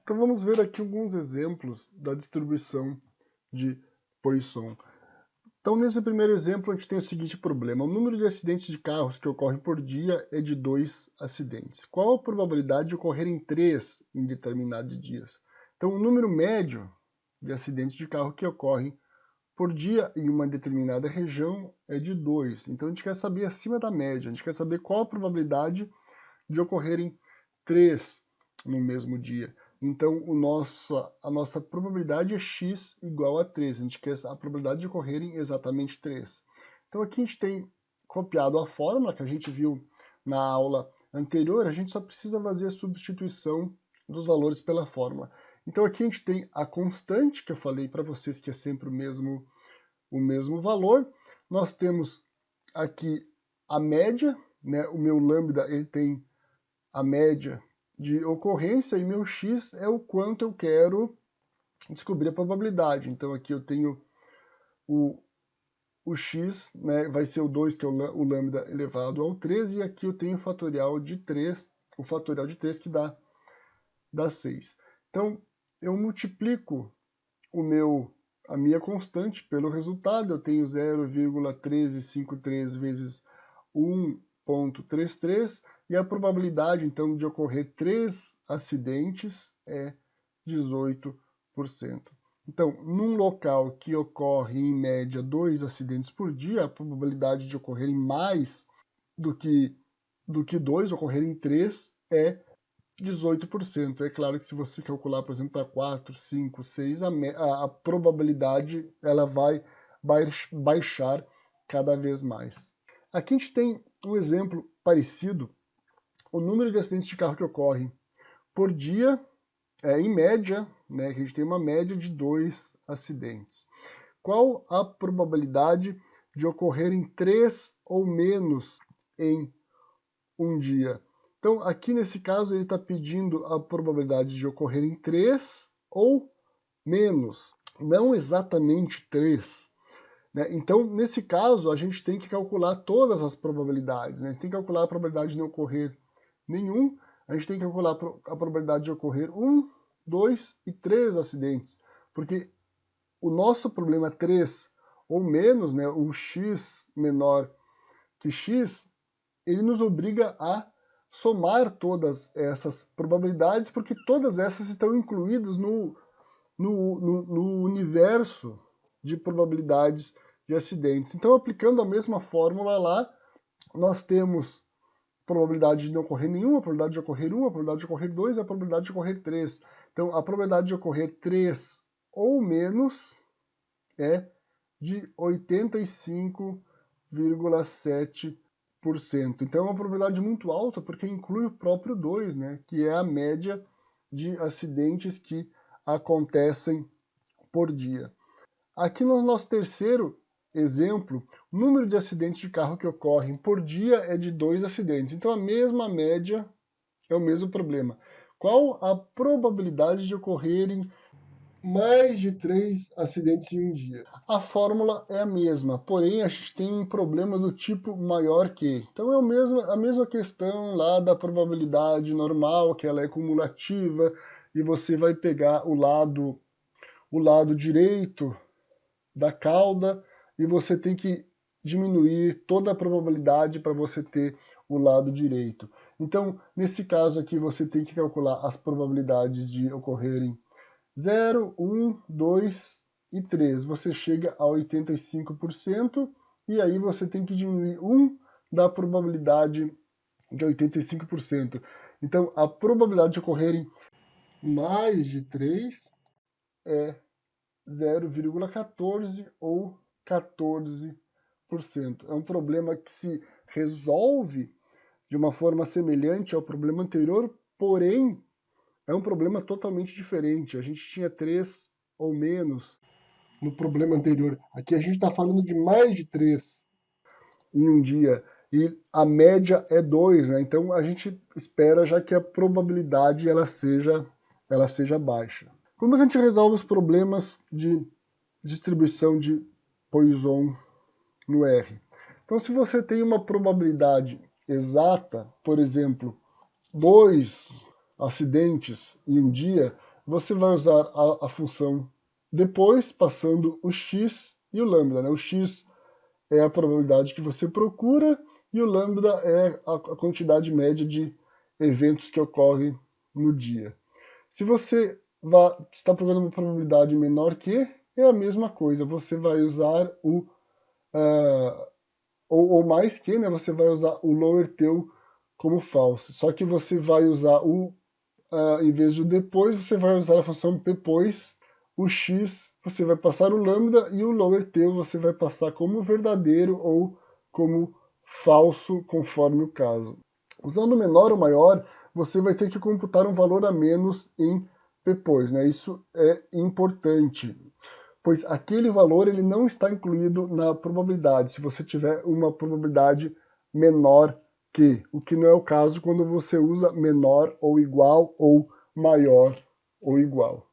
Então vamos ver aqui alguns exemplos da distribuição de Poisson. Então nesse primeiro exemplo a gente tem o seguinte problema. O número de acidentes de carros que ocorrem por dia é de 2 acidentes. Qual a probabilidade de ocorrerem 3 em determinados dias? Então o número médio de acidentes de carro que ocorrem por dia em uma determinada região é de 2. Então a gente quer saber acima da média, a gente quer saber qual a probabilidade de ocorrerem 3 no mesmo dia. Então a nossa probabilidade é x igual a 3. A gente quer a probabilidade de ocorrerem exatamente 3. Então aqui a gente tem copiado a fórmula que a gente viu na aula anterior, a gente só precisa fazer a substituição dos valores pela fórmula. Então aqui a gente tem a constante, que eu falei para vocês que é sempre o mesmo valor. Nós temos aqui a média, né? O meu lambda ele tem a média de ocorrência e meu x é o quanto eu quero descobrir a probabilidade. Então aqui eu tenho o x, né, vai ser o 2, que é o lambda elevado ao 3, e aqui eu tenho o fatorial de 3, que dá 6. Então eu multiplico a minha constante pelo resultado, eu tenho 0,1353 vezes 1,33, e a probabilidade, então, de ocorrer 3 acidentes é 18%. Então, num local que ocorre, em média, 2 acidentes por dia, a probabilidade de ocorrerem mais do que 2, ocorrerem 3, é 18%. É claro que se você calcular, por exemplo, para 4, 5, 6, a probabilidade ela vai baixar cada vez mais. Aqui a gente tem um exemplo parecido. O número de acidentes de carro que ocorrem por dia, em média, né, a gente tem uma média de 2 acidentes. Qual a probabilidade de ocorrerem 3 ou menos em um dia? Então, aqui nesse caso, ele está pedindo a probabilidade de ocorrerem 3 ou menos, não exatamente 3. Né? Então, nesse caso, a gente tem que calcular todas as probabilidades. Né? Tem que calcular a probabilidade de não ocorrer nenhum, a gente tem que calcular a probabilidade de ocorrer 1, 2 e 3 acidentes, porque o nosso problema 3 ou menos, né, o x menor que x, ele nos obriga a somar todas essas probabilidades, porque todas essas estão incluídas no universo de probabilidades de acidentes. Então, aplicando a mesma fórmula lá, nós temos probabilidade de não ocorrer nenhuma, a probabilidade de ocorrer 1, a probabilidade de ocorrer 2 e a probabilidade de ocorrer 3. Então, a probabilidade de ocorrer 3 ou menos é de 85,7%. Então, é uma probabilidade muito alta, porque inclui o próprio 2, né, que é a média de acidentes que acontecem por dia. Aqui no nosso terceiro exemplo, o número de acidentes de carro que ocorrem por dia é de 2 acidentes. Então, a mesma média é o mesmo problema. Qual a probabilidade de ocorrerem mais de 3 acidentes em um dia? A fórmula é a mesma, porém a gente tem um problema do tipo maior que. Então é a mesma questão lá da probabilidade normal, que ela é cumulativa, e você vai pegar o lado direito da cauda e você tem que diminuir toda a probabilidade para você ter o lado direito. Então, nesse caso aqui, você tem que calcular as probabilidades de ocorrerem 0, 1, 2 e 3. Você chega a 85% e aí você tem que diminuir 1 da probabilidade de 85%. Então, a probabilidade de ocorrerem mais de 3 é 0,14 ou 14%. É um problema que se resolve de uma forma semelhante ao problema anterior, porém é um problema totalmente diferente. A gente tinha 3 ou menos no problema anterior. Aqui a gente está falando de mais de 3 em um dia. E a média é 2, né? Então a gente espera já que a probabilidade ela seja baixa. Como a gente resolve os problemas de distribuição de Poisson no R? Então, se você tem uma probabilidade exata, por exemplo, 2 acidentes em um dia, você vai usar a função depois, passando o x e o lambda, né? O x é a probabilidade que você procura e o lambda é a quantidade média de eventos que ocorrem no dia. Se você está procurando uma probabilidade menor que, é a mesma coisa, você vai usar ou mais que, né, você vai usar o lower tail como falso. Só que você vai usar em vez do depois, você vai usar a função depois, o x você vai passar o lambda e o lower tail você vai passar como verdadeiro ou como falso, conforme o caso. Usando o menor ou maior, você vai ter que computar um valor a menos em depois, né? Isso é importante, pois aquele valor ele não está incluído na probabilidade, se você tiver uma probabilidade menor que, o que não é o caso quando você usa menor ou igual ou maior ou igual.